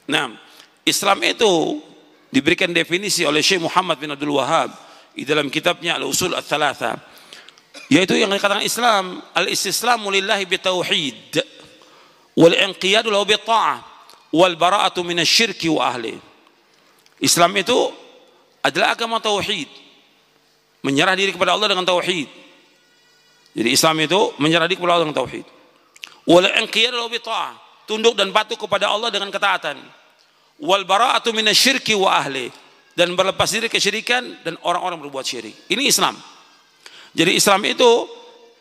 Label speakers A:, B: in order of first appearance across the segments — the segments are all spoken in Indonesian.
A: Nah, Islam itu diberikan definisi oleh Syekh Muhammad bin Abdul Wahhab di dalam kitabnya Al-Usul Ats-Tsalatsa, yaitu yang dikatakan Islam al-istislamu lillahi bitauhid wal inqiyadu lahu bitta'ah wal bara'atu minasyirki wa ahli. Islam itu adalah agama tauhid, menyerah diri kepada Allah dengan tauhid. Jadi Islam itu menyerah diri kepada Allah dengan tauhid. Wal inqiyadu lahu bitta'ah, tunduk dan patuh kepada Allah dengan ketaatan. Wal bara'atu minasyirki wa ahli, dan berlepas diri kesyirikan dan orang-orang berbuat syirik. Ini Islam. Jadi Islam itu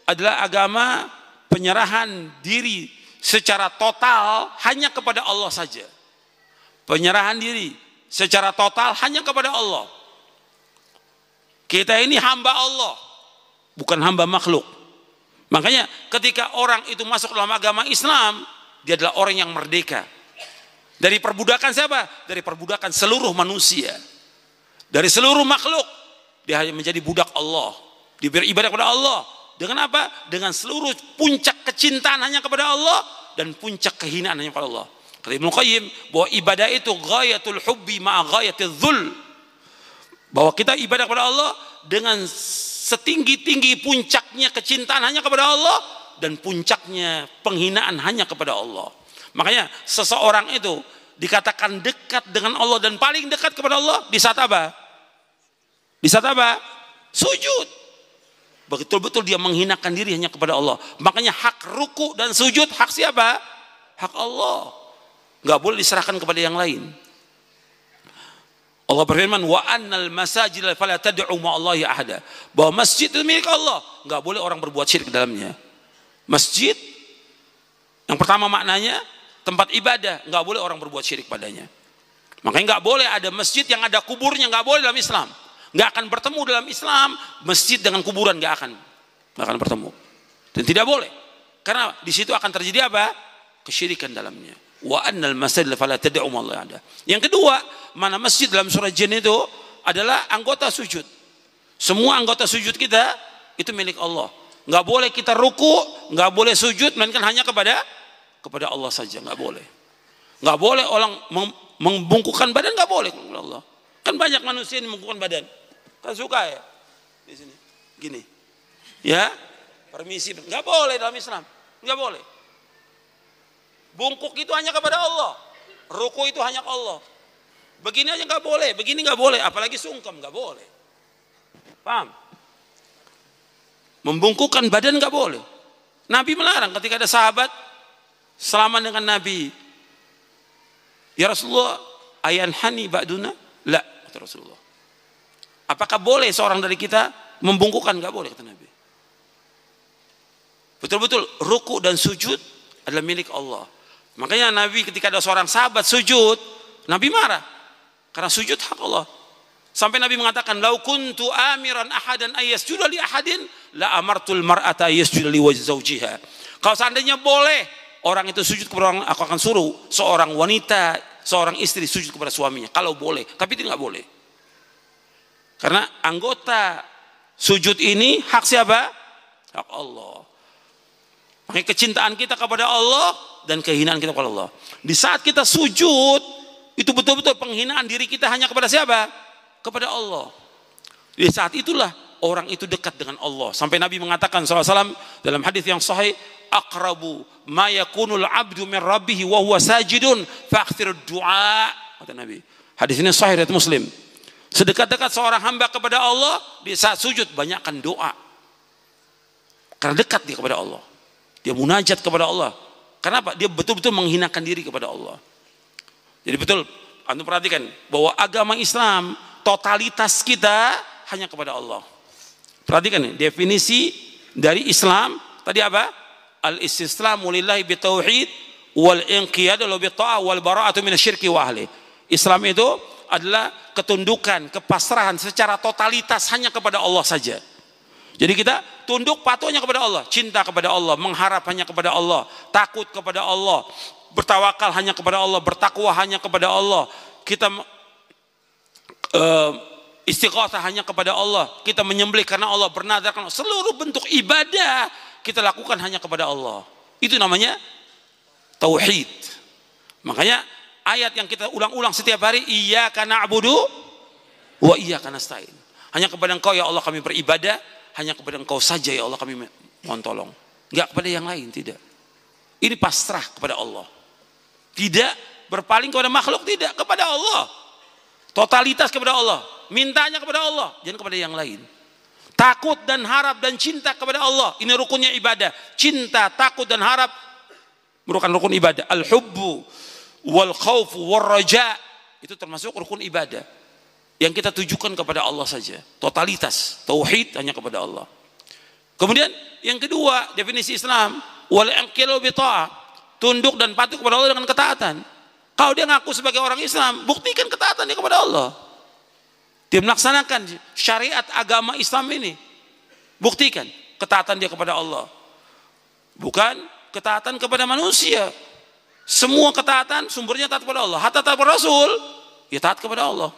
A: adalah agama penyerahan diri secara total hanya kepada Allah saja. Penyerahan diri secara total hanya kepada Allah. Kita ini hamba Allah, bukan hamba makhluk. Makanya ketika orang itu masuk dalam agama Islam, dia adalah orang yang merdeka dari perbudakan siapa? Dari perbudakan seluruh manusia, dari seluruh makhluk. Dia hanya menjadi budak Allah, dia beribadah kepada Allah. Dengan apa? Dengan seluruh puncak kecintaan hanya kepada Allah dan puncak kehinaan hanya kepada Allah. Kata Ibnu Qayyim bahwa ibadah itu ghayatul hubbi ma'a ghayatil dhul, bahwa kita ibadah kepada Allah dengan setinggi-tinggi puncaknya kecintaan hanya kepada Allah dan puncaknya penghinaan hanya kepada Allah. Makanya seseorang itu dikatakan dekat dengan Allah dan paling dekat kepada Allah di saat apa? Di saat apa? Sujud. Betul-betul dia menghinakan diri hanya kepada Allah. Makanya hak ruku dan sujud hak siapa? Hak Allah. Nggak boleh diserahkan kepada yang lain. Allah berfirman, wa annal masajida fala tad'u ma'allahi ahada, bahwa masjid itu milik Allah, nggak boleh orang berbuat syirik di dalamnya. Masjid yang pertama maknanya tempat ibadah, nggak boleh orang berbuat syirik padanya. Makanya nggak boleh ada masjid yang ada kuburnya, nggak boleh dalam Islam. Nggak akan bertemu dalam Islam masjid dengan kuburan, nggak akan bertemu. Dan tidak boleh, karena di situ akan terjadi apa? Kesyirikan dalamnya. Wa annal masajida fala tad'u ma'allahi ahada. Yang kedua, mana masjid dalam surah Jin itu adalah anggota sujud. Semua anggota sujud kita itu milik Allah. Nggak boleh kita ruku, nggak boleh sujud, melainkan hanya kepada Allah saja. Nggak boleh. Nggak boleh orang membungkukkan badan, nggak boleh kepada Allah. Kan banyak manusia yang membungkukkan badan. Kan suka ya di sini, gini, ya, permisi, nggak boleh dalam Islam, nggak boleh. Bungkuk itu hanya kepada Allah, ruku itu hanya ke Allah. Begini aja nggak boleh, begini nggak boleh, apalagi sungkem nggak boleh. Paham? Membungkukkan badan nggak boleh. Nabi melarang ketika ada sahabat salaman dengan Nabi. Ya Rasulullah, ayanhani ba'duna? La, kata Rasulullah. Apakah boleh seorang dari kita membungkukkan? Nggak boleh, kata Nabi. Betul-betul ruku dan sujud adalah milik Allah. Makanya Nabi ketika ada seorang sahabat sujud, Nabi marah. Karena sujud hak Allah. Sampai Nabi mengatakan, "Lau kuntu amiran ahadan ayyasjuda li ahadin la amartul mar'ata ayyasjuda li zawjiha." Kalau seandainya boleh orang itu sujud kepada orang, aku akan suruh seorang wanita, seorang istri sujud kepada suaminya. Kalau boleh, tapi itu nggak boleh. Karena anggota sujud ini hak siapa? Hak Allah. Makanya kecintaan kita kepada Allah dan kehinaan kita kepada Allah. Di saat kita sujud, itu betul-betul penghinaan diri kita hanya kepada siapa? Kepada Allah. Di saat itulah orang itu dekat dengan Allah. Sampai Nabi mengatakan SAW dalam hadis yang sahih, aqrabu ma yakunul abdu min rabbihi wa huwa sajidun fa'khirud du'a, kata Nabi. Hadis ini sahih riwayat Muslim. Sedekat-dekat seorang hamba kepada Allah di saat sujud, banyakkan doa. Karena dekat dia kepada Allah. Dia munajat kepada Allah. Kenapa? Dia betul-betul menghinakan diri kepada Allah. Jadi betul, antum perhatikan bahwa agama Islam totalitas kita hanya kepada Allah. Perhatikan nih, definisi dari Islam tadi apa? Al-istislamu lillahi bitauhid wal inqiyadu lahu bitta'ah wal bara'atu minasyirki wa ahli. Islam itu adalah ketundukan, kepasrahan secara totalitas hanya kepada Allah saja. Jadi kita tunduk patuhnya kepada Allah, cinta kepada Allah, mengharap hanya kepada Allah, takut kepada Allah, bertawakal hanya kepada Allah, bertakwa hanya kepada Allah. Kita istighatsah hanya kepada Allah, kita menyembelih karena Allah, bernadar karena Allah. Seluruh bentuk ibadah kita lakukan hanya kepada Allah. Itu namanya tauhid. Makanya ayat yang kita ulang-ulang setiap hari, iyyaka na'budu wa iyyaka nasta'in. Hanya kepada Engkau ya Allah kami beribadah, hanya kepada Engkau saja ya Allah kami mohon tolong. Enggak kepada yang lain, tidak. Ini pasrah kepada Allah. Tidak berpaling kepada makhluk, tidak, kepada Allah. Totalitas kepada Allah, mintanya kepada Allah, jangan kepada yang lain. Takut dan harap dan cinta kepada Allah, ini rukunnya ibadah. Cinta, takut dan harap merupakan rukun ibadah. Al-hubbu wal khawfu wal raja, itu termasuk rukun ibadah yang kita tujukan kepada Allah saja. Totalitas tauhid hanya kepada Allah. Kemudian yang kedua, definisi Islam, wal inqilu bi ta'ah, tunduk dan patuh kepada Allah dengan ketaatan. Kalau dia ngaku sebagai orang Islam, buktikan ketaatan dia kepada Allah. Dia melaksanakan syariat agama Islam ini, buktikan ketaatan dia kepada Allah, bukan ketaatan kepada manusia. Semua ketaatan sumbernya taat kepada Allah. Hatta taat kepada Rasul, ya taat kepada Allah.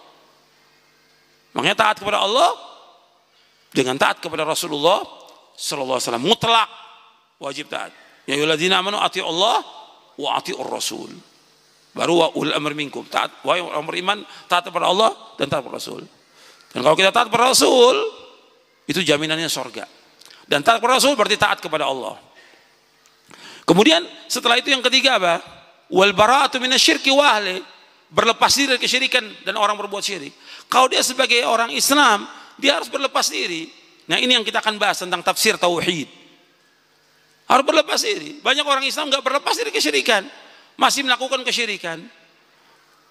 A: Makanya taat kepada Allah dengan taat kepada Rasulullah sallallahu alaihi wasallam, mutlak wajib taat. Ya ayyuhalladzina amanu atii'u Allah wa atii'ur Rasul. Baru wa ulul amri minkum, taat wahai orang beriman, taat kepada Allah dan taat kepada Rasul. Dan kalau kita taat kepada Rasul, itu jaminannya surga. Dan taat kepada Rasul berarti taat kepada Allah. Kemudian setelah itu yang ketiga apa? Wal bara'atu minasyirki wa ahli, berlepas diri dari kesyirikan dan orang berbuat syirik. Kalau dia sebagai orang Islam, dia harus berlepas diri. Nah, ini yang kita akan bahas tentang tafsir tauhid. Harus berlepas diri. Banyak orang Islam nggak berlepas diri kesyirikan, masih melakukan kesyirikan,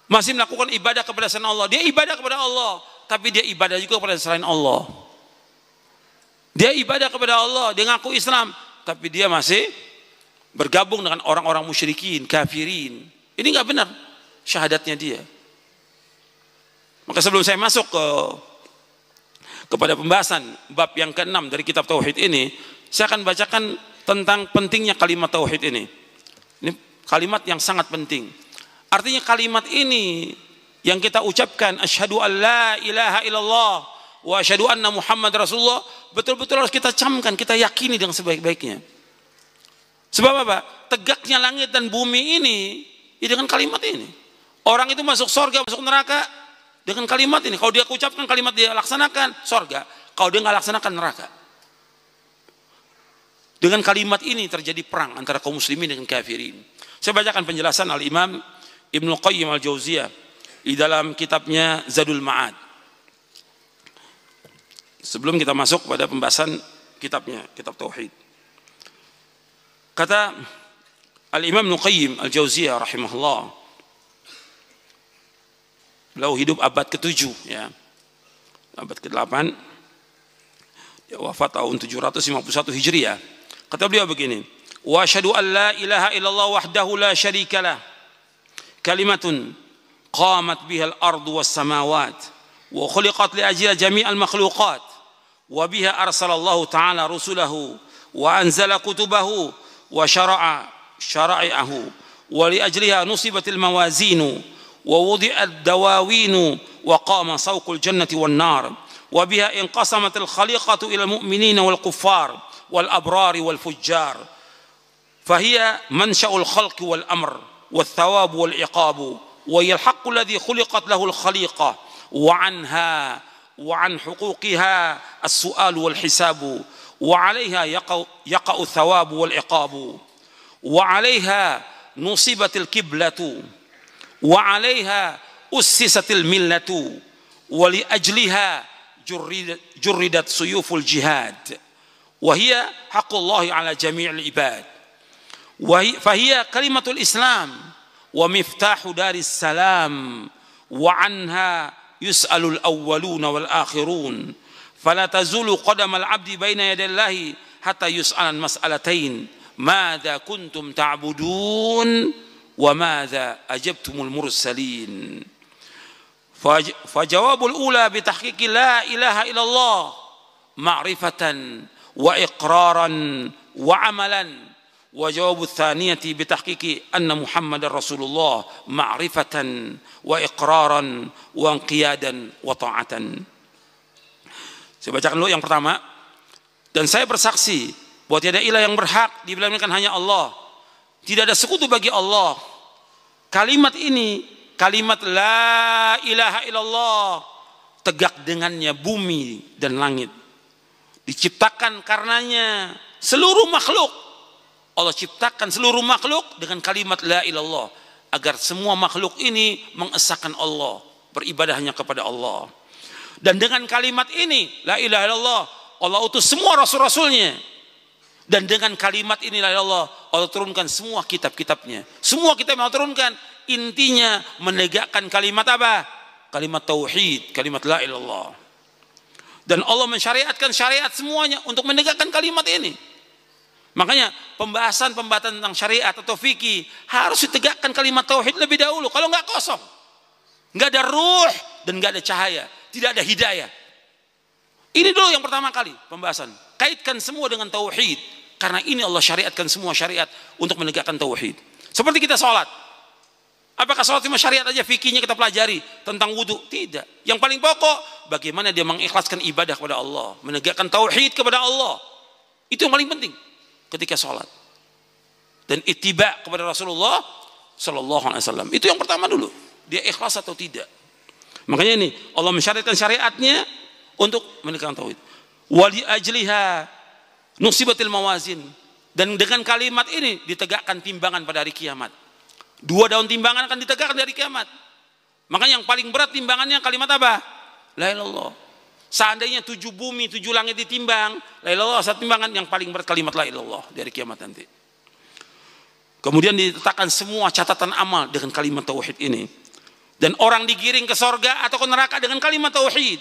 A: masih melakukan ibadah kepada selain Allah. Dia ibadah kepada Allah, tapi dia ibadah juga kepada selain Allah. Dia ibadah kepada Allah, dia ngaku Islam, tapi dia masih bergabung dengan orang-orang musyrikin, kafirin. Ini nggak benar syahadatnya dia. Maka sebelum saya masuk kepada pembahasan bab yang ke-6 dari kitab tauhid ini, saya akan bacakan tentang pentingnya kalimat tauhid ini. Ini kalimat yang sangat penting. Artinya kalimat ini yang kita ucapkan, asyhadu an la ilaha illallah wa asyhadu anna Muhammad Rasulullah, betul-betul harus kita camkan, kita yakini dengan sebaik-baiknya. Sebab apa? Tegaknya langit dan bumi ini ya dengan kalimat ini. Orang itu masuk surga, masuk neraka dengan kalimat ini. Kalau dia ucapkan kalimat, dia laksanakan, surga. Kalau dia nggak laksanakan, neraka. Dengan kalimat ini terjadi perang antara kaum muslimin dengan kafirin. Saya bacakan penjelasan Al-Imam Ibnu Qayyim Al-Jauziyah di dalam kitabnya Zadul Ma'ad. Sebelum kita masuk pada pembahasan kitabnya, kitab tauhid. Kata Al-Imam Ibnu Qayyim Al-Jauziyah rahimahullah, beliau hidup abad ke-7 ya. Abad ke-8, dia wafat tahun 751 Hijriah. Kata beliau begini, wa asyhadu an la ilaha illallah wahdahu la syarikalah, kalimatun qamat biha al-ardu was samawat wa khuliqat li ajliha jami'al makhluqat wa biha arsalallahu ta'ala rusulahu wa anzala kutubahu wa syara'a syara'i'ahu wa li ajliha nusibatil mawazinu wa wudi'ad dawawinu wa qama sawqul jannati wan nar wa biha inqasamatil khaliqatu ila al-mu'minina wal kuffar wal abrari wal fujjar fahiya mansha'ul khalqi wal amr wal thawab wal iqabu wa hiya al-haqqu alladhi khuliqat lahu al-khaliqah wa anha wa an huquqiha as-su'al wal hisabu وعليها يقع الثواب والعقاب وعليها نصبت القبلة وعليها أسست الملة ولأجلها جردت سيوف الجهاد وهي حق الله على جميع العباد فهي كلمة الإسلام ومفتاح دار السلام وعنها يسأل الأولون والآخرون فلا تزول قدم العبد بين يدي الله حتى يسأل عن مسألتين ماذا كنتم تعبدون وماذا أجبتم المرسلين فجواب الأولى بتحقيق لا إله إلا الله معرفة وإقرارا وعملا وجواب الثانية بتحقيق أن محمد رسول الله معرفة وإقرارا وانقيادا وطاعة. Saya bacakan dulu yang pertama. Dan saya bersaksi bahwa tiada ilah yang berhak diibadahkan hanya Allah. Tidak ada sekutu bagi Allah. kalimat ini, kalimat la ilaha illallah, tegak dengannya bumi dan langit. Diciptakan karenanya seluruh makhluk. Allah ciptakan seluruh makhluk dengan kalimat la ilallah, agar semua makhluk ini mengesahkan Allah, beribadah hanya kepada Allah. Dan dengan kalimat ini la ilaha illallah, Allah utus semua rasul-rasulnya. Dan dengan kalimat ini la ilaha illallah, Allah turunkan semua kitab-kitabnya. Semua kitab yang Allah turunkan intinya menegakkan kalimat apa? Kalimat tauhid, kalimat la ilaha illallah. Dan Allah mensyariatkan syariat semuanya untuk menegakkan kalimat ini. Makanya pembahasan tentang syariat atau fikih harus ditegakkan kalimat tauhid lebih dahulu. Kalau nggak kosong, nggak ada ruh dan nggak ada cahaya, tidak ada hidayah. Ini dulu yang pertama kali pembahasan. Kaitkan semua dengan tauhid, karena ini Allah syariatkan semua syariat untuk menegakkan tauhid. Seperti kita sholat. Apakah sholat cuma syariat aja, fikihnya kita pelajari tentang wudhu? Tidak. Yang paling pokok, bagaimana dia mengikhlaskan ibadah kepada Allah, menegakkan tauhid kepada Allah. Itu yang paling penting ketika sholat. Dan ittiba kepada Rasulullah Sallallahu Alaihi Wasallam. Itu yang pertama dulu. Dia ikhlas atau tidak. Makanya ini Allah mensyariatkan syariatnya untuk menegakkan tauhid. Wali ajliha nusibatil mawazin. Dan dengan kalimat ini ditegakkan timbangan pada hari kiamat. 2 daun timbangan akan ditegakkan dari kiamat. Makanya yang paling berat timbangannya kalimat apa? La ilaha illallah. Seandainya 7 bumi, 7 langit ditimbang, la ilaha illallah satu timbangan, yang paling berat kalimat la ilaha illallah dari kiamat nanti. Kemudian diletakkan semua catatan amal dengan kalimat tauhid ini. Dan orang digiring ke sorga atau ke neraka dengan kalimat tauhid.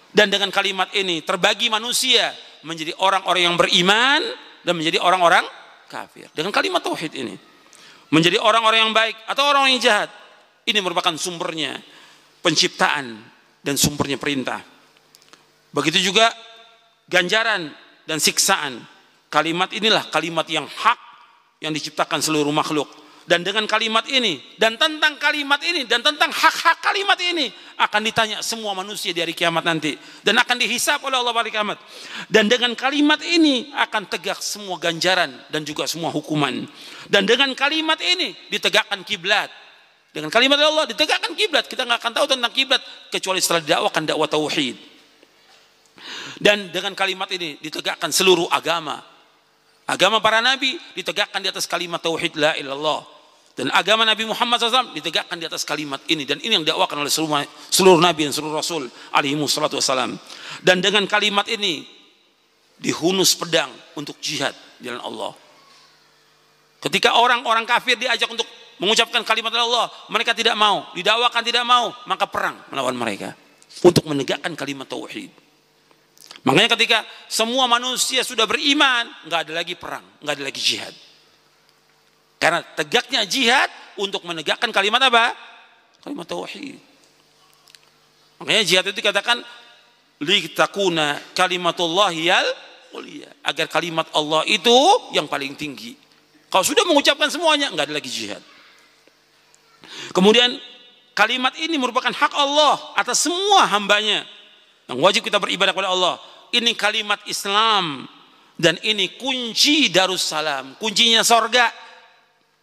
A: Dan dengan kalimat ini terbagi manusia menjadi orang-orang yang beriman dan menjadi orang-orang kafir. Dengan kalimat tauhid ini. Menjadi orang-orang yang baik atau orang yang jahat. Ini merupakan sumbernya penciptaan dan sumbernya perintah. Begitu juga ganjaran dan siksaan. Kalimat inilah kalimat yang hak yang diciptakan seluruh makhluk. Dan dengan kalimat ini dan tentang kalimat ini dan tentang hak-hak kalimat ini akan ditanya semua manusia di hari kiamat nanti, dan akan dihisap oleh Allah pada kiamat. Dan dengan kalimat ini akan tegak semua ganjaran dan juga semua hukuman. Dan dengan kalimat ini ditegakkan kiblat. Dengan kalimat Allah ditegakkan kiblat. Kita nggak akan tahu tentang kiblat kecuali setelah didakwakan dakwah tauhid. Dan dengan kalimat ini ditegakkan seluruh agama. Agama para nabi ditegakkan di atas kalimat tauhid la ilallah. Dan agama Nabi Muhammad SAW ditegakkan di atas kalimat ini. Dan ini yang didakwakan oleh seluruh nabi dan seluruh rasul alaihimussalatu wassalam. Dan dengan kalimat ini dihunus pedang untuk jihad di jalan Allah. Ketika orang-orang kafir diajak untuk mengucapkan kalimat Allah, mereka tidak mau, didakwakan tidak mau, maka perang melawan mereka untuk menegakkan kalimat tauhid. Makanya ketika semua manusia sudah beriman, nggak ada lagi perang, nggak ada lagi jihad. Karena tegaknya jihad untuk menegakkan kalimat apa? Kalimat tauhid. Makanya jihad itu dikatakan litakuna kalimatullahi yal ulia, agar kalimat Allah itu yang paling tinggi. Kalau sudah mengucapkan semuanya, nggak ada lagi jihad. Kemudian kalimat ini merupakan hak Allah atas semua hambanya yang wajib kita beribadah kepada Allah. Ini kalimat Islam dan ini kunci Darussalam, kuncinya sorga.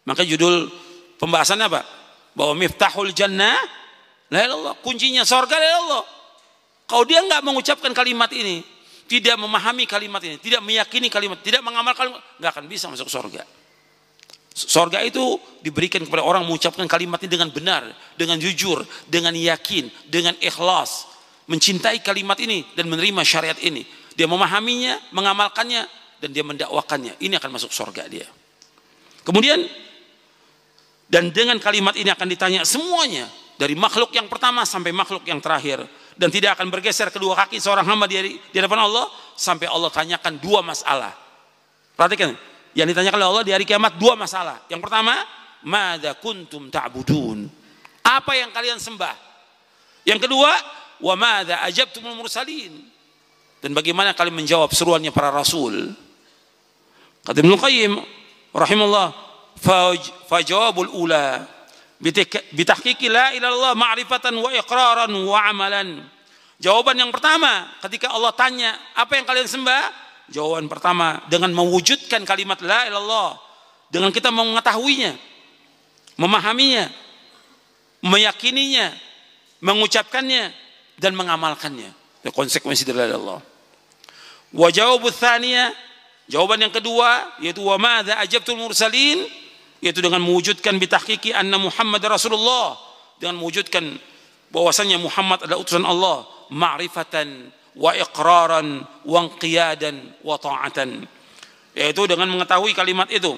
A: Maka judul pembahasannya apa? Bahwa miftahul jannah la ilaha illallah, kuncinya sorga la ilaha illallah. Kalau dia nggak mengucapkan kalimat ini, tidak memahami kalimat ini, tidak meyakini kalimat, tidak mengamalkan, nggak akan bisa masuk sorga. Sorga itu diberikan kepada orang mengucapkan kalimat ini dengan benar, dengan jujur, dengan yakin, dengan ikhlas, mencintai kalimat ini dan menerima syariat ini. Dia memahaminya, mengamalkannya, dan dia mendakwakannya. Ini akan masuk sorga dia. Kemudian, dan dengan kalimat ini akan ditanya semuanya, dari makhluk yang pertama sampai makhluk yang terakhir, dan tidak akan bergeser kedua kaki seorang hamba di hadapan Allah sampai Allah tanyakan 2 masalah. Perhatikan, yang ditanyakan oleh Allah di hari kiamat 2 masalah. Yang pertama, madza kuntum ta'budun? Apa yang kalian sembah? Yang kedua, wa madza ajabtumul mursalin? Dan bagaimana kalian menjawab seruannya para rasul? Kata Ibnu Qayyim rahimahullah, fajawabul ula bitahqiqi la ilaha illallah ma'rifatan wa iqraran wa amalan. Jawaban yang pertama ketika Allah tanya apa yang kalian sembah, jawaban pertama dengan mewujudkan kalimat la ilaha illallah, dengan kita mengetahuinya, memahaminya, meyakininya, mengucapkannya dan mengamalkannya. Itu konsekuensi dari Allah. Wa jawabut tsaniyah, jawaban yang kedua yaitu wa madza ajabtul mursalin, yaitu dengan mewujudkan bitahqiqi anna Muhammad Rasulullah, dengan mewujudkan bahwasanya Muhammad adalah utusan Allah, ma'rifatan wa iqraran wa inqiyadan wa ta'atan, yaitu dengan mengetahui kalimat itu,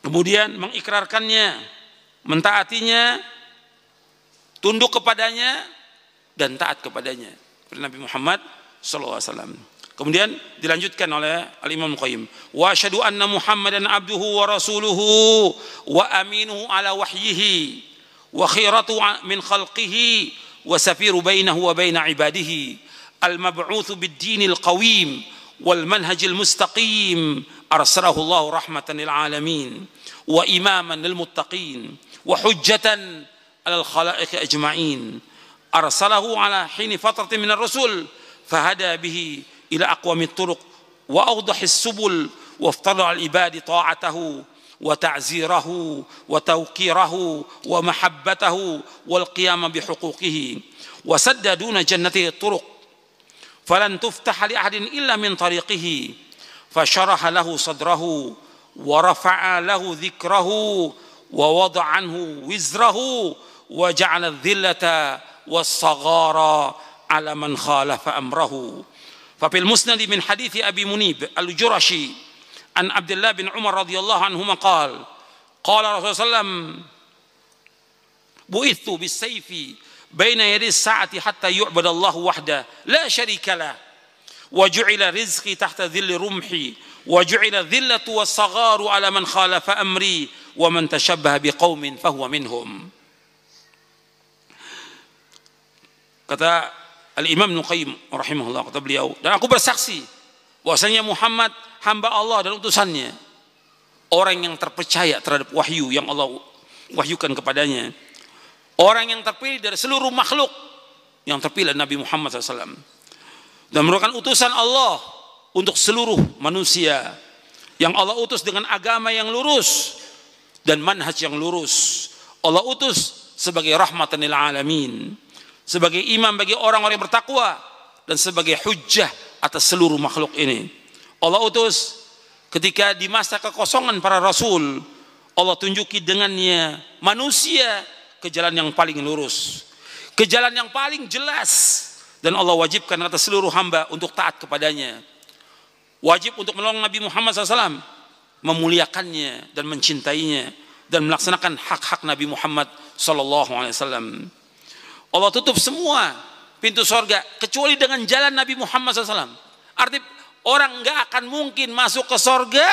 A: kemudian mengikrarkannya, mentaatinya, tunduk kepadanya dan taat kepadanya, Nabi Muhammad sallallahu alaihi wasallam. Kemudian dilanjutkan oleh Al-Imam Al-Qayyim, wa asyhadu anna Muhammadan abduhu wa rasuluhu wa aminuhu ala wahyihi wa khiratu min khalqihi wa safiru bainahu wa baina ibadihi al-mab'utsu bid-dinil qawim wal manhajil mustaqim arsalahu Allah rahmatan lil alamin wa imaman lil muttaqin wa hujjatan alal khalaiq ajma'in arsalahu ala hini fatratin minar rusul fahada bihi إلى أقوم الطرق وأوضح السبل وافترض على العباد طاعته وتعزيره وتوقيره ومحبته والقيام بحقوقه وسد دون جنته الطرق فلن تفتح لأحد إلا من طريقه فشرح له صدره ورفع له ذكره ووضع عنه وزره وجعل الذلة والصغار على من خالف أمره. ففي المسند من حديث أبي منيب الجرشي عن عبد الله بن عمر رضي الله عنهما قال قال رسول الله صلى الله عليه وسلم بعثت بالسيف بين يدي الساعة حتى يعبد الله وحده لا شريك له وجعل رزقي تحت ذل رمحي وجعل الذلة والصغار على من خالف أمري ومن تشبه بقوم فهو منهم. Kata Al-Imam Ibnu Qayyim rahimahullah, kata beliau, dan aku bersaksi bahwasanya Muhammad hamba Allah dan utusannya, orang yang terpercaya terhadap wahyu yang Allah wahyukan kepadanya, orang yang terpilih dari seluruh makhluk, yang terpilih Nabi Muhammad SAW, dan merupakan utusan Allah untuk seluruh manusia yang Allah utus dengan agama yang lurus dan manhaj yang lurus. Allah utus sebagai rahmatan lil alamin, sebagai imam bagi orang-orang yang bertakwa dan sebagai hujjah atas seluruh makhluk ini. Allah utus ketika di masa kekosongan para rasul, Allah tunjuki dengannya manusia ke jalan yang paling lurus, ke jalan yang paling jelas, dan Allah wajibkan atas seluruh hamba untuk taat kepadanya, wajib untuk menolong Nabi Muhammad SAW, memuliakannya dan mencintainya dan melaksanakan hak-hak Nabi Muhammad SAW. Allah tutup semua pintu sorga kecuali dengan jalan Nabi Muhammad SAW. Artinya orang nggak akan mungkin masuk ke sorga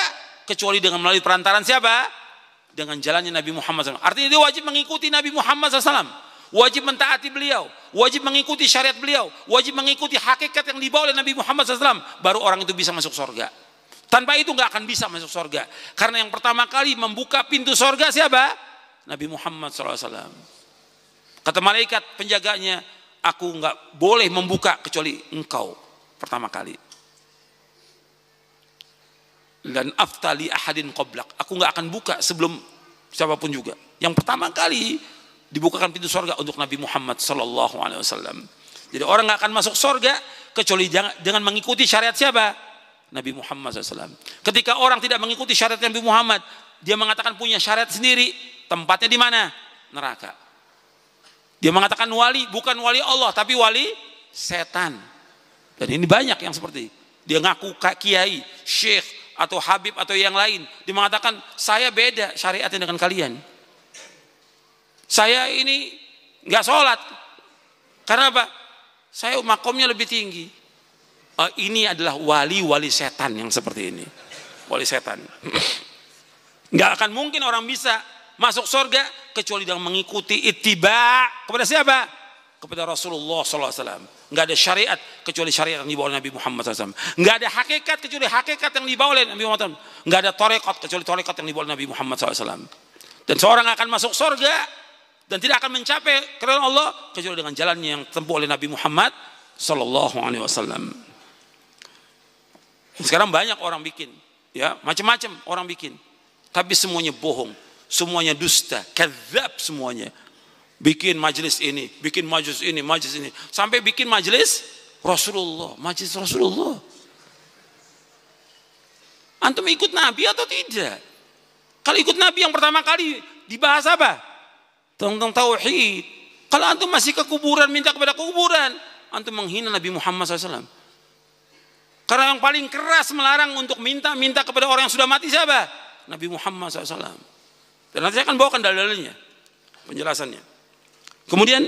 A: kecuali dengan melalui perantaran siapa? Dengan jalannya Nabi Muhammad SAW. Artinya dia wajib mengikuti Nabi Muhammad SAW, wajib mentaati beliau, wajib mengikuti syariat beliau, wajib mengikuti hakikat yang dibawa oleh Nabi Muhammad SAW, baru orang itu bisa masuk sorga. Tanpa itu nggak akan bisa masuk sorga. Karena yang pertama kali membuka pintu sorga siapa? Nabi Muhammad SAW. Kata malaikat penjaganya, aku nggak boleh membuka kecuali engkau pertama kali. Dan aftali ahadin qablak, aku nggak akan buka sebelum siapapun juga. Yang pertama kali dibukakan pintu sorga untuk Nabi Muhammad Sallallahu Alaihi Wasallam. Jadi orang nggak akan masuk sorga kecuali dengan mengikuti syariat siapa? Nabi Muhammad SAW. Ketika orang tidak mengikuti syariat Nabi Muhammad, dia mengatakan punya syariat sendiri, tempatnya di mana? Neraka. Dia mengatakan wali, bukan wali Allah, tapi wali setan. Dan ini banyak yang seperti dia ngaku kiai, syekh atau habib atau yang lain. Dia mengatakan saya beda syariatnya dengan kalian. Saya ini nggak sholat. Karena apa? Saya makomnya lebih tinggi. Ini adalah wali-wali setan yang seperti ini. Wali setan. Nggak akan mungkin orang bisa masuk surga kecuali dengan mengikuti ittiba kepada siapa? Kepada Rasulullah SAW. Nggak ada syariat kecuali syariat yang dibawa oleh Nabi Muhammad SAW. Nggak ada hakikat kecuali hakikat yang dibawa oleh Nabi Muhammad SAW. Nggak ada tarekat kecuali tarekat yang dibawa oleh Nabi Muhammad SAW. Dan seorang akan masuk surga dan tidak akan mencapai keridhaan Allah kecuali dengan jalannya yang ditempuh oleh Nabi Muhammad SAW. Sekarang banyak orang bikin, ya macam-macam orang bikin, tapi semuanya bohong. semuanya dusta, kadzab semuanya. Bikin majelis ini, bikin majelis ini, sampai bikin majelis Rasulullah, majelis Rasulullah. Antum ikut Nabi atau tidak? Kalau ikut Nabi yang pertama kali dibahas apa? Tentang tauhid. Kalau antum masih ke kuburan, minta kepada kuburan, antum menghina Nabi Muhammad SAW. Karena yang paling keras melarang untuk minta kepada orang yang sudah mati siapa? Nabi Muhammad SAW. Dan nanti saya akan bawakan dalil-dalilnya, penjelasannya. Kemudian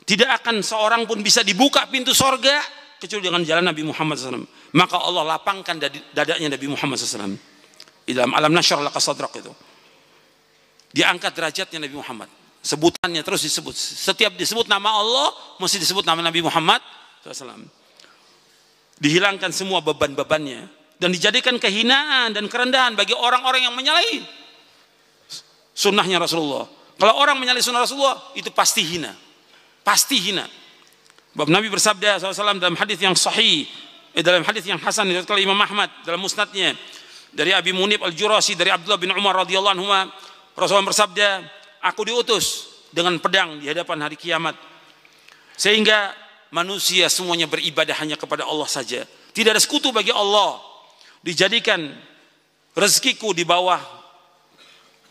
A: tidak akan seorang pun bisa dibuka pintu sorga kecuali dengan jalan Nabi Muhammad SAW. Maka Allah lapangkan dadanya Nabi Muhammad SAW. Di dalam alam nasyrah laka sadrak itu. Diangkat derajatnya Nabi Muhammad. Sebutannya terus disebut. Setiap disebut nama Allah, mesti disebut nama Nabi Muhammad SAW. Dihilangkan semua beban-bebannya. Dan dijadikan kehinaan dan kerendahan bagi orang-orang yang menyalahi sunnahnya Rasulullah. Kalau orang menyalahi sunnah Rasulullah, itu pasti hina. Pasti hina. Sebab Nabi bersabda SAW dalam hadis yang sahih, dalam hadis yang hasan diriwayatkan oleh Imam Ahmad dalam musnadnya, dari Abi Munib Al-Jurasi dari Abdullah bin Umar radhiyallahu anhu, Rasulullah bersabda, aku diutus dengan pedang di hadapan hari kiamat sehingga manusia semuanya beribadah hanya kepada Allah saja, tidak ada sekutu bagi Allah. Dijadikan rezekiku di bawah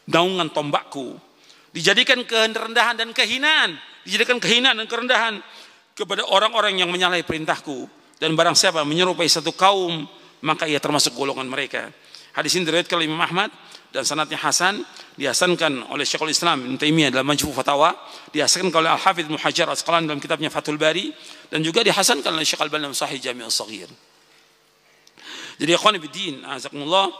A: naungan tombakku, dijadikan kerendahan dan kehinaan, dijadikan kehinaan dan kerendahan kepada orang-orang yang menyalahi perintahku, dan barang siapa menyerupai satu kaum maka ia termasuk golongan mereka. Hadis ini diriwayatkan oleh Imam Ahmad dan sanadnya hasan, dihasankan oleh Syekhul Islam Ibnu Taimiyah dalam Majmu' Fatawa, dihasankan oleh Al-Hafidz Ibnu Hajar Al-Asqalani dalam kitabnya Fathul Bari, dan juga dihasankan oleh Syekh Al-Albani dalam Sahih Jami' As-Shaghir. Jadi ikhwan fillah, azakumullah,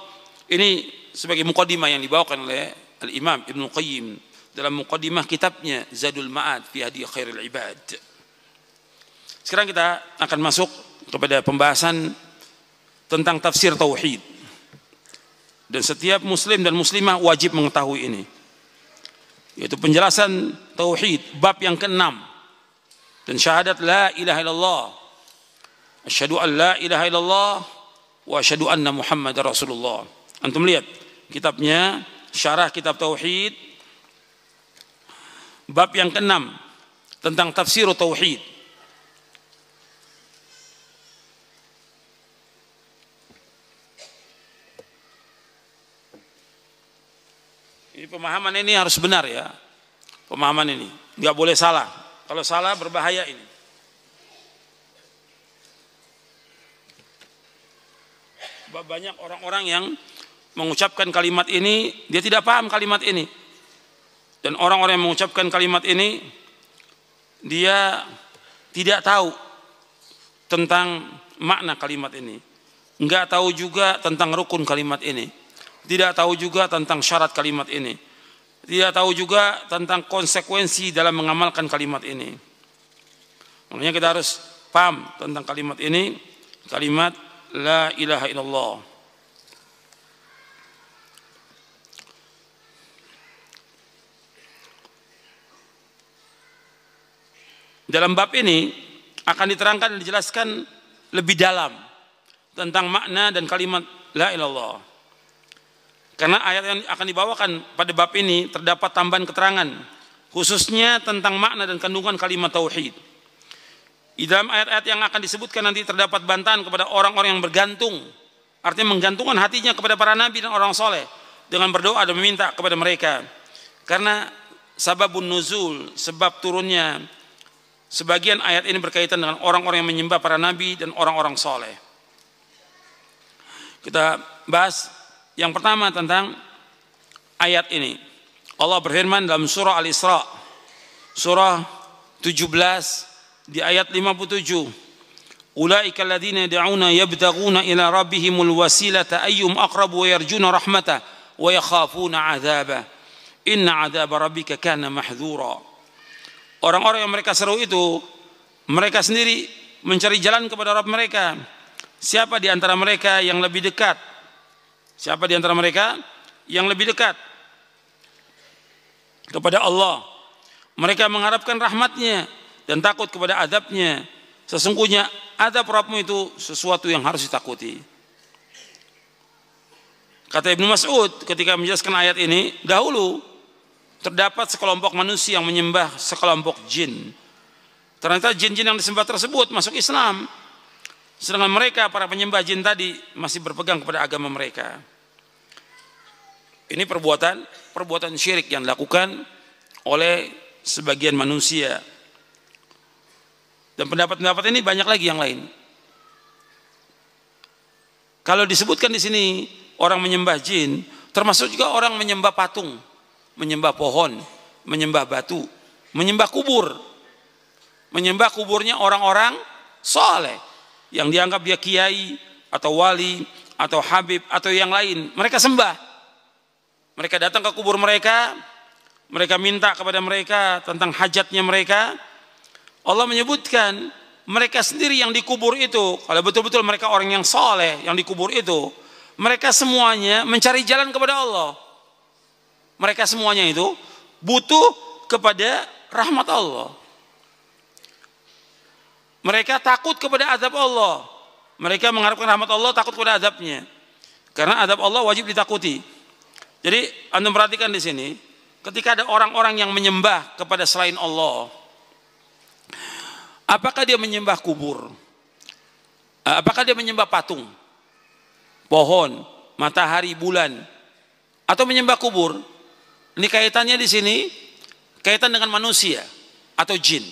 A: ini sebagai muqaddimah yang dibawakan oleh Al-Imam Ibnu Qayyim dalam muqaddimah kitabnya Zadul Ma'ad fi Hadi Khairil Ibad. Sekarang kita akan masuk kepada pembahasan tentang tafsir tauhid. Dan setiap muslim dan muslimah wajib mengetahui ini. Yaitu penjelasan tauhid bab yang ke-6. Dan syahadat la ilaha illallah. Asyhadu an la ilaha illallah wa asyhadu anna Muhammadar Rasulullah. Antum lihat kitabnya, syarah kitab tauhid bab yang ke-6 tentang tafsir tauhid. Ini pemahaman ini harus benar ya. Pemahaman ini nggak boleh salah. Kalau salah berbahaya ini. Banyak orang-orang yang mengucapkan kalimat ini, dia tidak paham kalimat ini. Dan orang-orang yang mengucapkan kalimat ini, dia tidak tahu tentang makna kalimat ini. Enggak tahu juga tentang rukun kalimat ini. Tidak tahu juga tentang syarat kalimat ini. Tidak tahu juga tentang konsekuensi dalam mengamalkan kalimat ini. Makanya kita harus paham tentang kalimat ini, kalimat la ilaha illallah. Dalam bab ini akan diterangkan dan dijelaskan lebih dalam tentang makna dan kalimat la ilaha illallah. Karena ayat yang akan dibawakan pada bab ini terdapat tambahan keterangan khususnya tentang makna dan kandungan kalimat tauhid. Di dalam ayat-ayat yang akan disebutkan nanti terdapat bantahan kepada orang-orang yang bergantung, artinya menggantungkan hatinya kepada para nabi dan orang soleh dengan berdoa dan meminta kepada mereka. Karena sababun nuzul, sebab turunnya sebagian ayat ini berkaitan dengan orang-orang yang menyembah para nabi dan orang-orang soleh. Kita bahas yang pertama tentang ayat ini. Allah berfirman dalam surah Al-Isra, surah 17 di ayat 57. Ulaika alladziina yad'una yabtaghuna ila rabbihimul wasilata ayyuhum aqrabu wa yarjuna rahmatah wa yakhafuna 'adzabah. Inna 'adzaba rabbika kana mahdhura. Orang-orang yang mereka seru itu, mereka sendiri mencari jalan kepada Rabb mereka. Siapa di antara mereka yang lebih dekat? Siapa di antara mereka yang lebih dekat kepada Allah? Mereka mengharapkan rahmatnya dan takut kepada adabnya. Sesungguhnya adab Rabbmu itu sesuatu yang harus ditakuti. Kata Ibnu Mas'ud ketika menjelaskan ayat ini, dahulu terdapat sekelompok manusia yang menyembah sekelompok jin. Ternyata jin-jin yang disembah tersebut masuk Islam, sedangkan mereka para penyembah jin tadi masih berpegang kepada agama mereka. Ini perbuatan syirik yang dilakukan oleh sebagian manusia. Dan pendapat-pendapat ini banyak lagi yang lain. Kalau disebutkan di sini orang menyembah jin, termasuk juga orang menyembah patung, menyembah pohon, menyembah batu, menyembah kubur. Menyembah kuburnya orang-orang soleh yang dianggap dia kiai atau wali atau habib atau yang lain. Mereka sembah. Mereka datang ke kubur mereka, mereka minta kepada mereka tentang hajatnya mereka. Allah menyebutkan mereka sendiri yang dikubur itu, kalau betul-betul mereka orang yang soleh yang dikubur itu, mereka semuanya mencari jalan kepada Allah. Mereka semuanya itu butuh kepada rahmat Allah. Mereka takut kepada azab Allah. Mereka mengharapkan rahmat Allah, takut kepada azabnya. Karena azab Allah wajib ditakuti. Jadi Anda perhatikan di sini, ketika ada orang-orang yang menyembah kepada selain Allah, apakah dia menyembah kubur? Apakah dia menyembah patung, pohon, matahari, bulan, atau menyembah kubur? Ini kaitannya di sini kaitan dengan manusia atau jin.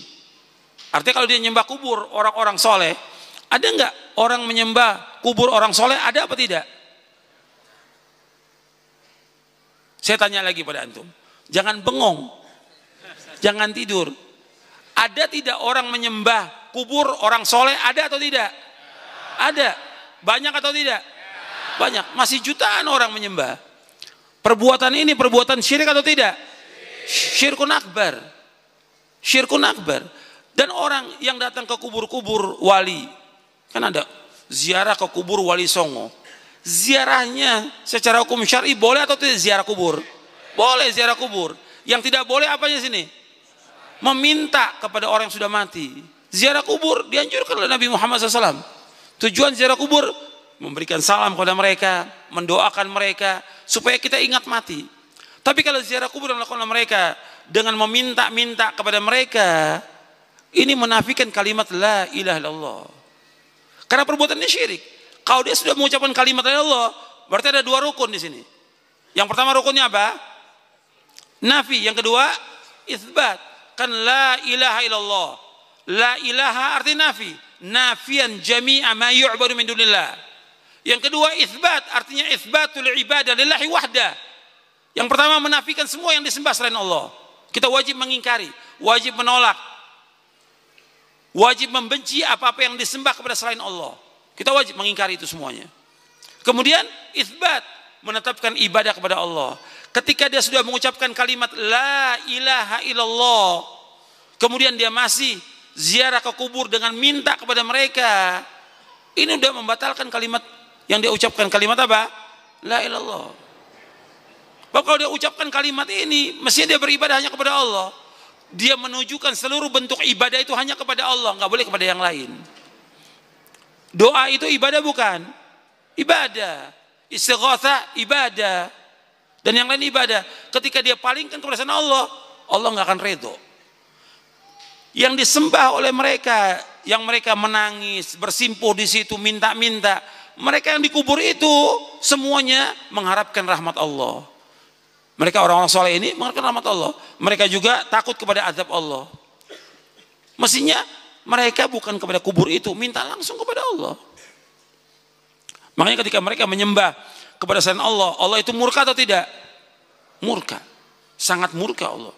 A: Artinya kalau dia menyembah kubur orang-orang soleh, ada nggak orang menyembah kubur orang soleh? Ada apa tidak? Saya tanya lagi pada antum, jangan bengong, jangan tidur. Ada tidak orang menyembah kubur orang soleh? Ada atau tidak? Ada. Banyak atau tidak? Banyak. Masih jutaan orang menyembah. Perbuatan ini perbuatan syirik atau tidak? Syirkun akbar. Syirkun akbar. Dan orang yang datang ke kubur-kubur wali, kan ada ziarah ke kubur Wali Songo. Ziarahnya secara hukum syar'i boleh atau tidak ziarah kubur? Boleh ziarah kubur. Yang tidak boleh apanya sini? Meminta kepada orang yang sudah mati. Ziarah kubur dianjurkan oleh Nabi Muhammad SAW. Tujuan ziarah kubur memberikan salam kepada mereka, mendoakan mereka supaya kita ingat mati. Tapi kalau ziarah kubur yang dilakukan oleh mereka dengan meminta-minta kepada mereka, ini menafikan kalimat la ilaha illallah. Karena perbuatannya syirik. Kalau dia sudah mengucapkan kalimat la ilaha illallah, berarti ada dua rukun di sini. Yang pertama rukunnya apa? Nafi. Yang kedua itsbat. Kan la ilaha illallah. La ilaha arti nafi. Nafian jami'a ma yu'badu min dunillah. Yang kedua itsbat, artinya itsbatul ibadah lillahi wahda. Yang pertama menafikan semua yang disembah selain Allah. Kita wajib mengingkari, wajib menolak, wajib membenci apa-apa yang disembah kepada selain Allah. Kita wajib mengingkari itu semuanya. Kemudian itsbat, menetapkan ibadah kepada Allah. Ketika dia sudah mengucapkan kalimat la ilaha illallah, kemudian dia masih ziarah ke kubur dengan minta kepada mereka, ini sudah membatalkan kalimat yang dia ucapkan. Kalimat apa? La ilallah. Bahwa kalau dia ucapkan kalimat ini, mestinya dia beribadah hanya kepada Allah. Dia menunjukkan seluruh bentuk ibadah itu hanya kepada Allah, nggak boleh kepada yang lain. Doa itu ibadah bukan? Ibadah. Istighatsah ibadah. Dan yang lain ibadah. Ketika dia palingkan kepada selain Allah, Allah nggak akan redho. Yang disembah oleh mereka, yang mereka menangis, bersimpuh di situ, minta-minta, mereka yang dikubur itu semuanya mengharapkan rahmat Allah. Mereka orang-orang soleh ini mengharapkan rahmat Allah. Mereka juga takut kepada azab Allah. Mestinya mereka bukan kepada kubur itu, minta langsung kepada Allah. Makanya ketika mereka menyembah kepada selain Allah, Allah itu murka atau tidak? Murka. Sangat murka Allah.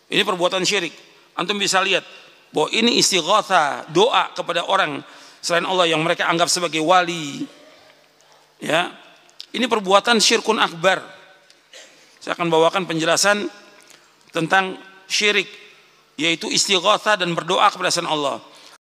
A: Ini perbuatan syirik. Antum bisa lihat bahwa ini istighatsah, doa kepada orang selain Allah yang mereka anggap sebagai wali. Ya. Ini perbuatan syirkun akbar. Saya akan bawakan penjelasan tentang syirik, yaitu istighatsah dan berdoa kepada selain Allah.